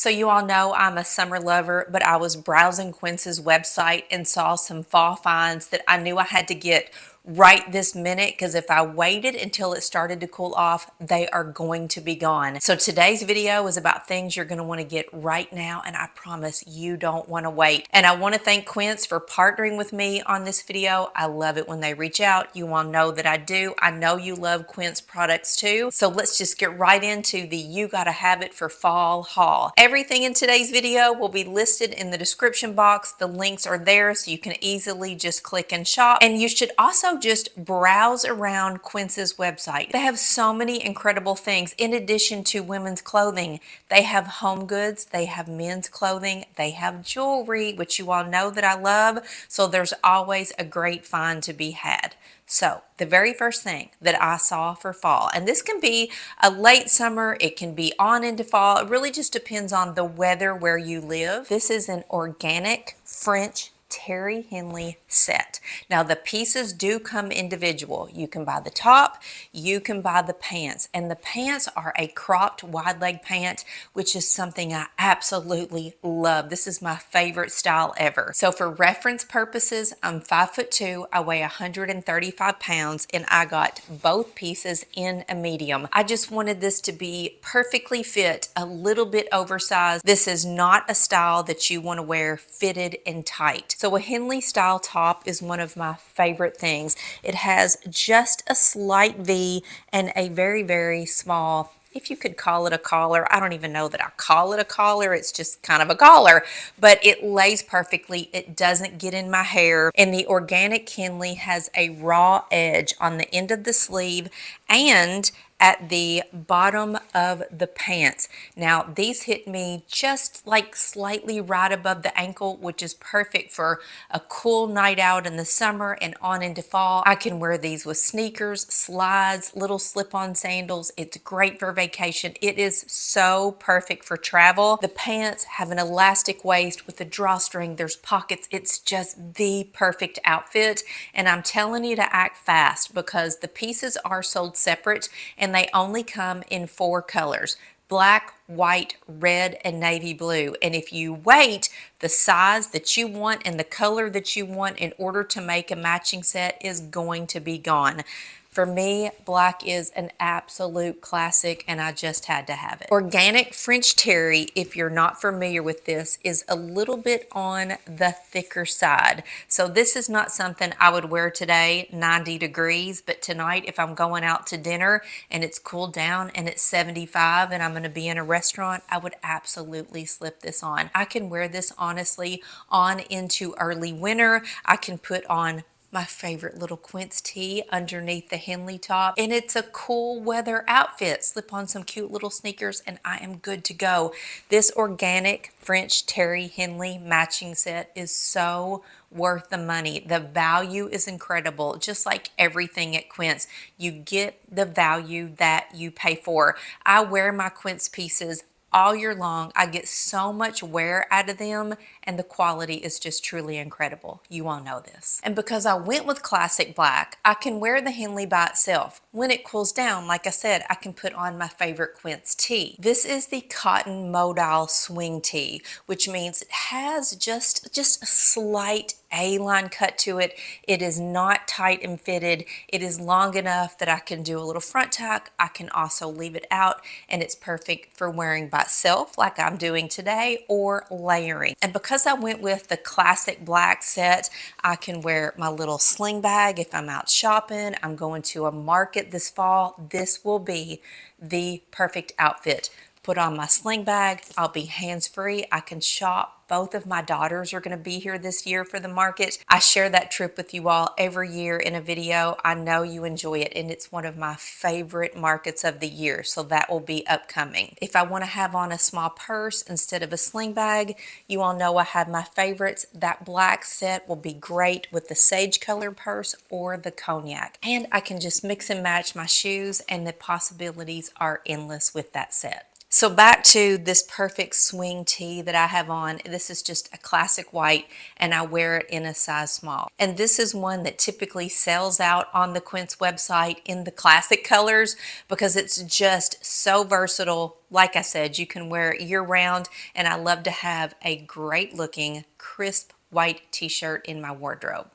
So you all know I'm a summer lover, but I was browsing Quince's website and saw some fall finds that I knew I had to get right this minute because if I waited until it started to cool off, they are going to be gone. So today's video is about things you're going to want to get right now, and I promise you don't want to wait. And I want to thank Quince for partnering with me on this video. I love it when they reach out. You all know that I do. I know you love Quince products too. So let's just get right into the You Gotta Have It for Fall haul. Everything in today's video will be listed in the description box. The links are there so you can easily just click and shop. And you should also just browse around Quince's website. They have so many incredible things. In addition to women's clothing, they have home goods, they have men's clothing, they have jewelry, which you all know that I love. So there's always a great find to be had. So the very first thing that I saw for fall, and this can be a late summer, it can be on into fall, it really just depends on the weather where you live. This is an organic French Terry Henley set. Now the pieces do come individual. You can buy the top, you can buy the pants, and the pants are a cropped wide leg pant, which is something I absolutely love. This is my favorite style ever. So for reference purposes, I'm 5'2", I weigh 135 pounds, and I got both pieces in a medium. I just wanted this to be perfectly fit, a little bit oversized. This is not a style that you want to wear fitted and tight. So a Henley style top is one of my favorite things. It has just a slight V and a very, very small, if you could call it a collar. I don't even know that I call it a collar. It's just kind of a collar, but it lays perfectly. It doesn't get in my hair. And the organic Henley has a raw edge on the end of the sleeve and at the bottom of the pants. Now these hit me just like slightly right above the ankle, which is perfect for a cool night out in the summer and on into fall. I can wear these with sneakers, slides, little slip-on sandals. It's great for vacation. It is so perfect for travel. The pants have an elastic waist with a drawstring. There's pockets. It's just the perfect outfit. And I'm telling you to act fast because the pieces are sold separate and they only come in 4 colors: black, white, red, and navy blue. And if you wait, the size that you want and the color that you want in order to make a matching set is going to be gone. For me, black is an absolute classic and I just had to have it. Organic French Terry, if you're not familiar with this, is a little bit on the thicker side. So this is not something I would wear today, 90 degrees, but tonight if I'm going out to dinner and it's cooled down and it's 75 and I'm gonna be in a restaurant, I would absolutely slip this on. I can wear this honestly on into early winter. I can put on my favorite little Quince tee underneath the Henley top, and it's a cool weather outfit. Slip on some cute little sneakers and I am good to go. This organic French Terry Henley matching set is so worth the money. The value is incredible. Just like everything at Quince, you get the value that you pay for. I wear my Quince pieces all year long. I get so much wear out of them and the quality is just truly incredible. You all know this. And because I went with classic black, I can wear the Henley by itself. When it cools down, like I said, I can put on my favorite Quince tee. This is the cotton modal swing tee, which means it has just a slight A-line cut to it. It is not tight and fitted. It is long enough that I can do a little front tuck. I can also leave it out and it's perfect for wearing by itself like I'm doing today or layering. And because I went with the classic black set, I can wear my little sling bag if I'm out shopping, I'm going to a market this fall. This will be the perfect outfit. Put on my sling bag, I'll be hands-free, I can shop. Both of my daughters are going to be here this year for the market. I share that trip with you all every year in a video. I know you enjoy it and it's one of my favorite markets of the year, so that will be upcoming. If I want to have on a small purse instead of a sling bag, you all know I have my favorites. That black set will be great with the sage color purse or the cognac. And I can just mix and match my shoes and the possibilities are endless with that set. So back to this perfect swing tee that I have on. This is just a classic white and I wear it in a size small. And this is one that typically sells out on the Quince website in the classic colors because it's just so versatile. Like I said, you can wear it year round and I love to have a great looking crisp white t-shirt in my wardrobe.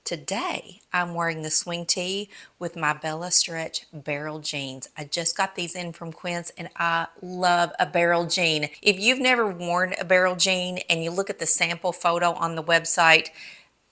Today, I'm wearing the swing tee with my Bella Stretch barrel jeans. I just got these in from Quince and I love a barrel jean. If you've never worn a barrel jean and you look at the sample photo on the website,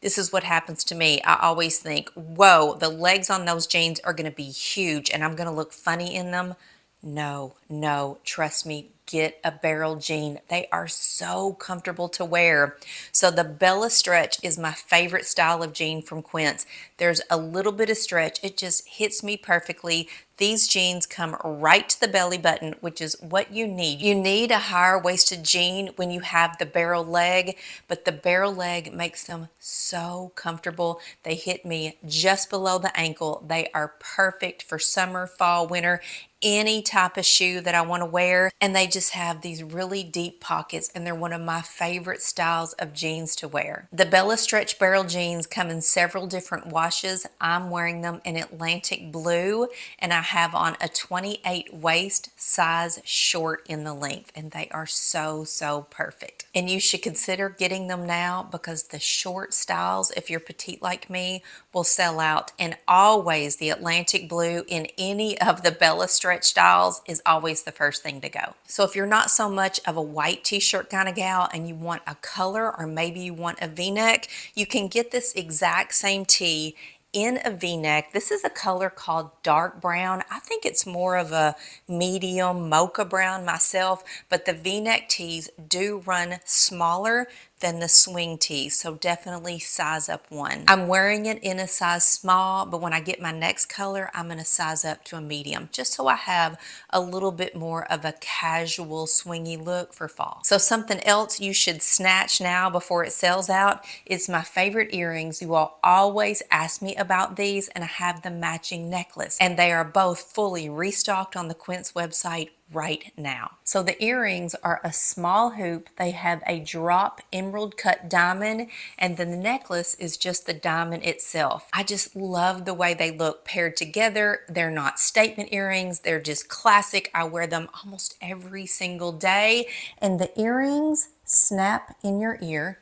this is what happens to me. I always think, whoa, the legs on those jeans are going to be huge and I'm going to look funny in them. No, no, trust me, get a barrel jean. They are so comfortable to wear. So the Bella Stretch is my favorite style of jean from Quince. There's a little bit of stretch. It just hits me perfectly. These jeans come right to the belly button, which is what you need. You need a higher waisted jean when you have the barrel leg, but the barrel leg makes them so comfortable. They hit me just below the ankle. They are perfect for summer, fall, winter, any type of shoe that I want to wear. And they just have these really deep pockets and they're one of my favorite styles of jeans to wear. The Bella Stretch barrel jeans come in several different washes. I'm wearing them in Atlantic blue and I have on a 28 waist size short in the length and they are so, so perfect. And you should consider getting them now because the short styles, if you're petite like me, will sell out. And always the Atlantic blue in any of the Bella Stretch styles is always the first thing to go. So if you're not so much of a white t-shirt kind of gal and you want a color or maybe you want a v-neck, you can get this exact same tee in a v-neck. This is a color called dark brown. I think it's more of a medium mocha brown myself, but the v-neck tees do run smaller than the swing tees, so definitely size up one. I'm wearing it in a size small, but when I get my next color, I'm gonna size up to a medium, just so I have a little bit more of a casual swingy look for fall. So something else you should snatch now before it sells out is my favorite earrings. You all always ask me about these, and I have the matching necklace, and they are both fully restocked on the Quince website right now. So the earrings are a small hoop. They have a drop emerald cut diamond and then the necklace is just the diamond itself. I just love the way they look paired together. They're not statement earrings. They're just classic. I wear them almost every single day and the earrings snap in your ear.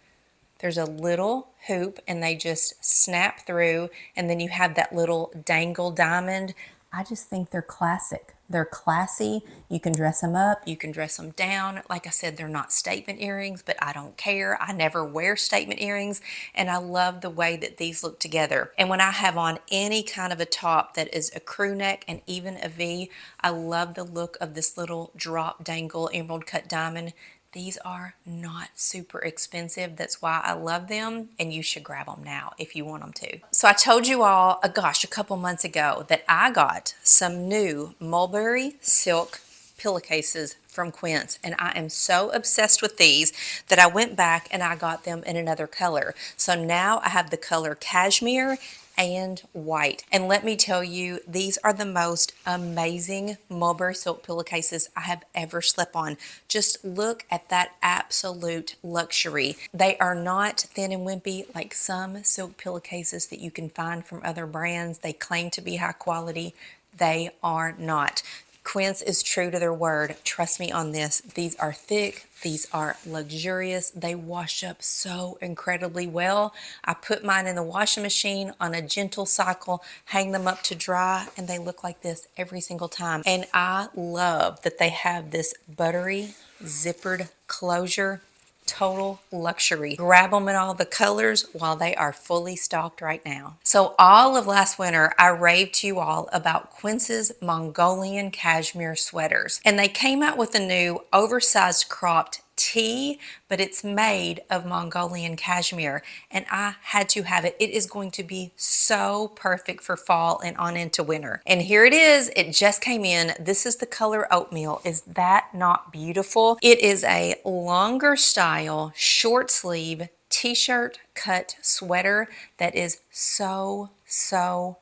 There's a little hoop and they just snap through and then you have that little dangle diamond. I just think they're classic. They're classy. You can dress them up. You can dress them down. Like I said, they're not statement earrings, but I don't care. I never wear statement earrings, and I love the way that these look together. And when I have on any kind of a top that is a crew neck and even a V, I love the look of this little drop dangle emerald cut diamond. These are not super expensive. That's why I love them, and you should grab them now if you want them to. So I told you all, a couple months ago that I got some new mulberry silk pillowcases from Quince, and I am so obsessed with these that I went back and I got them in another color. So now I have the color cashmere and white. And let me tell you, these are the most amazing mulberry silk pillowcases I have ever slept on. Just look at that absolute luxury. They are not thin and wimpy like some silk pillowcases that you can find from other brands. They claim to be high quality. They are not. Quince is true to their word. Trust me on this. These are thick. These are luxurious. They wash up so incredibly well. I put mine in the washing machine on a gentle cycle, hang them up to dry, and they look like this every single time. And I love that they have this buttery zippered closure. Total luxury. Grab them in all the colors while they are fully stocked right now. So all of last winter, I raved to you all about Quince's Mongolian cashmere sweaters. And they came out with a new oversized cropped tee, but it's made of Mongolian cashmere and I had to have it. It is going to be so perfect for fall and on into winter. And here it is. It just came in. This is the color Oatmeal. Is that not beautiful? It is a longer style, short sleeve t-shirt cut sweater that is so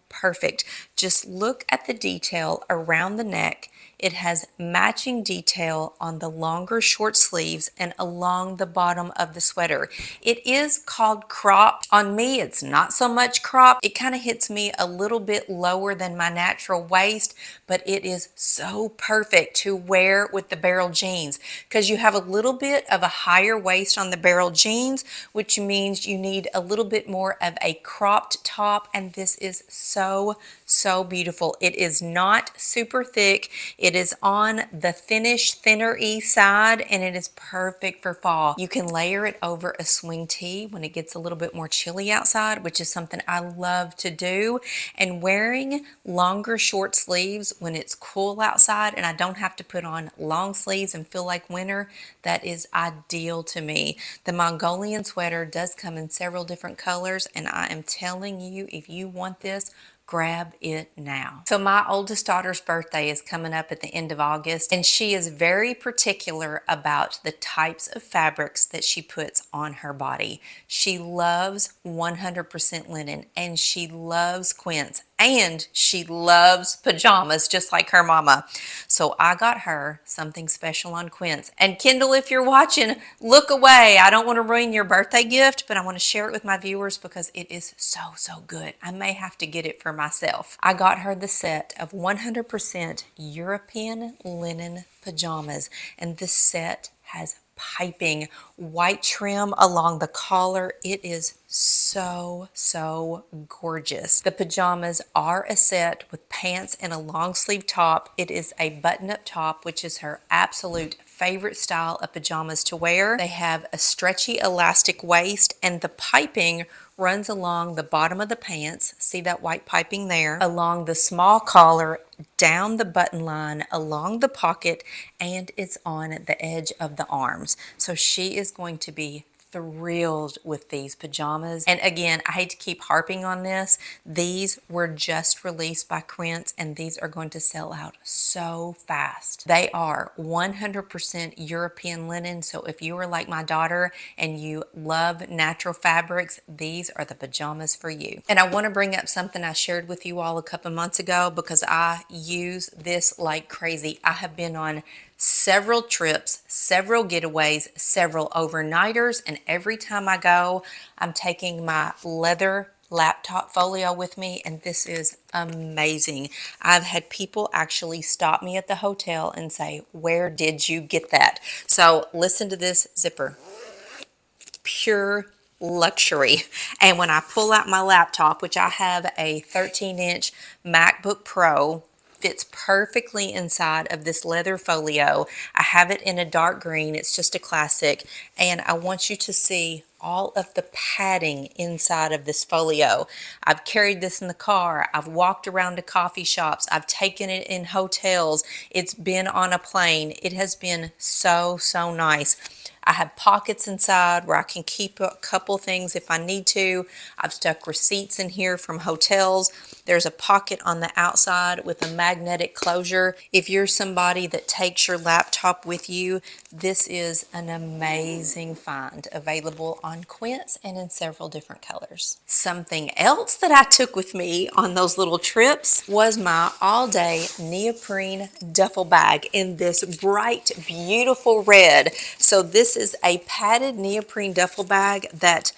perfect. Just look at the detail around the neck. It has matching detail on the longer short sleeves and along the bottom of the sweater. It is called cropped. On me, it's not so much cropped. It kind of hits me a little bit lower than my natural waist, but it is so perfect to wear with the barrel jeans because you have a little bit of a higher waist on the barrel jeans, which means you need a little bit more of a cropped top, and this is so beautiful. It is not super thick. It is on the thinner side, and it is perfect for fall. You can layer it over a swing tee when it gets a little bit more chilly outside, which is something I love to do. And wearing longer short sleeves when it's cool outside and I don't have to put on long sleeves and feel like winter, that is ideal to me. The Mongolian sweater does come in several different colors, and I am telling you, if you want this, grab it now. So my oldest daughter's birthday is coming up at the end of August, and she is very particular about the types of fabrics that she puts on her body. She loves 100% linen, and she loves Quince, and she loves pajamas just like her mama. So I got her something special on Quince. And Kendall, if you're watching, look away. I don't want to ruin your birthday gift, but I want to share it with my viewers because it is so good. I may have to get it for myself. I got her the set of 100% European linen pajamas, and this set has piping white trim along the collar. It is so gorgeous. The pajamas are a set with pants and a long sleeve top. It is a button-up top, which is her absolute favorite style of pajamas to wear. They have a stretchy elastic waist, and the piping runs along the bottom of the pants. See that white piping there? Along the small collar, down the button line, along the pocket, and it's on the edge of the arms. So she is going to be thrilled with these pajamas. And again, I hate to keep harping on this. These were just released by Quince, and these are going to sell out so fast. They are 100% European linen. So if you are like my daughter and you love natural fabrics, these are the pajamas for you. And I want to bring up something I shared with you all a couple months ago because I use this like crazy. I have been on several trips, several getaways, several overnighters, and every time I go, I'm taking my leather laptop folio with me, and this is amazing. I've had people actually stop me at the hotel and say, "Where did you get that?" So listen to this zipper. Pure luxury. And when I pull out my laptop, which I have a 13-inch MacBook Pro, fits perfectly inside of this leather folio. I have it in a dark green. It's just a classic. And I want you to see all of the padding inside of this folio. I've carried this in the car. I've walked around to coffee shops. I've taken it in hotels. It's been on a plane. It has been so nice. I have pockets inside where I can keep a couple things if I need to. I've stuck receipts in here from hotels. There's a pocket on the outside with a magnetic closure. If you're somebody that takes your laptop with you, this is an amazing find, available on Quince and in several different colors. Something else that I took with me on those little trips was my all-day neoprene duffel bag in this bright, beautiful red. So this is a padded neoprene duffel bag that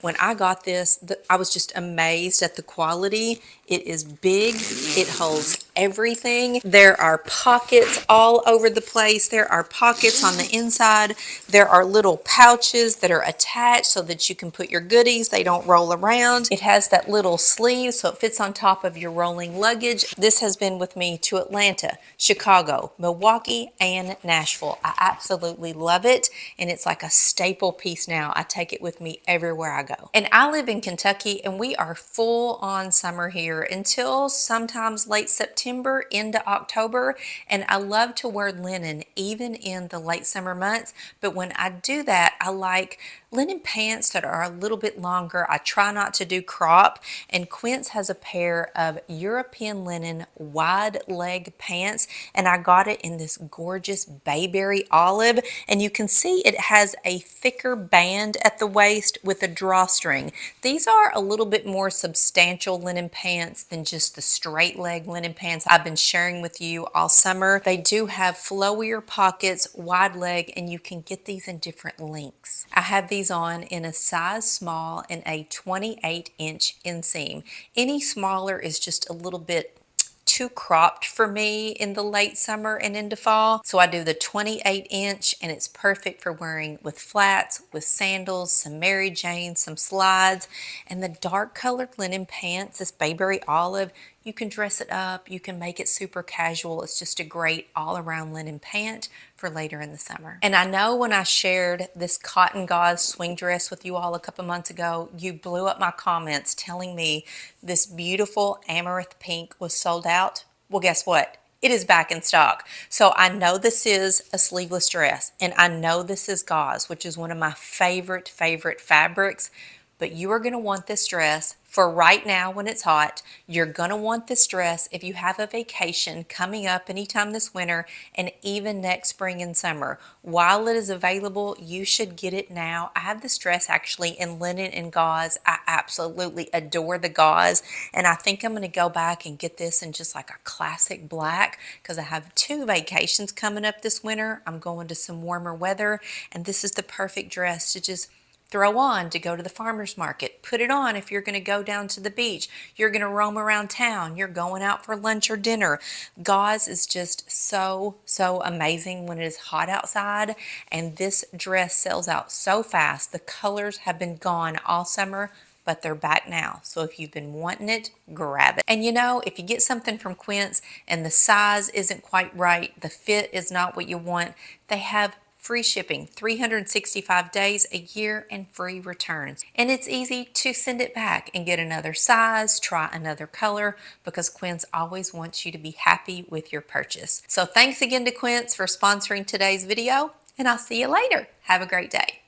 when I got this, I was just amazed at the quality. It is big. It holds everything. There are pockets all over the place. There are pockets on the inside. There are little pouches that are attached so that you can put your goodies. They don't roll around. It has that little sleeve so it fits on top of your rolling luggage. This has been with me to Atlanta, Chicago, Milwaukee, and Nashville. I absolutely love it, and it's like a staple piece now. I take it with me everywhere I go. And I live in Kentucky, and we are full on summer here until sometimes late September into October, and I love to wear linen even in the late summer months. But when I do that, I like linen pants that are a little bit longer. I try not to do crop, and Quince has a pair of European linen wide leg pants, and I got it in this gorgeous Bayberry Olive, and you can see it has a thicker band at the waist with a drawstring. These are a little bit more substantial linen pants than just the straight leg linen pants I've been sharing with you all summer. They do have flowier pockets, wide leg, and you can get these in different lengths. I have these on in a size small and a 28-inch inseam. Any smaller is just a little bit too cropped for me in the late summer and into fall. So I do the 28-inch, and it's perfect for wearing with flats, with sandals, some Mary Janes, some slides, and the dark colored linen pants, this Bayberry Olive, you can dress it up, you can make it super casual. It's just a great all-around linen pant for later in the summer. And I know when I shared this cotton gauze swing dress with you all a couple months ago, you blew up my comments telling me this beautiful Amaranth Pink was sold out. Well, guess what? It is back in stock. So I know this is a sleeveless dress, and I know this is gauze, which is one of my favorite fabrics. But you are going to want this dress for right now when it's hot. You're going to want this dress if you have a vacation coming up anytime this winter, and even next spring and summer. While it is available, you should get it now. I have this dress actually in linen and gauze. I absolutely adore the gauze, and I think I'm going to go back and get this in just like a classic black, because I have 2 vacations coming up this winter. I'm going to some warmer weather, and this is the perfect dress to just throw on to go to the farmer's market. Put it on if you're going to go down to the beach. You're going to roam around town. You're going out for lunch or dinner. Gauze is just so amazing when it is hot outside, and this dress sells out so fast. The colors have been gone all summer, but they're back now. So if you've been wanting it, grab it. And you know, if you get something from Quince and the size isn't quite right, the fit is not what you want, they have free shipping, 365 days, a year, and free returns. And it's easy to send it back and get another size, try another color, because Quince always wants you to be happy with your purchase. So thanks again to Quince for sponsoring today's video, and I'll see you later. Have a great day.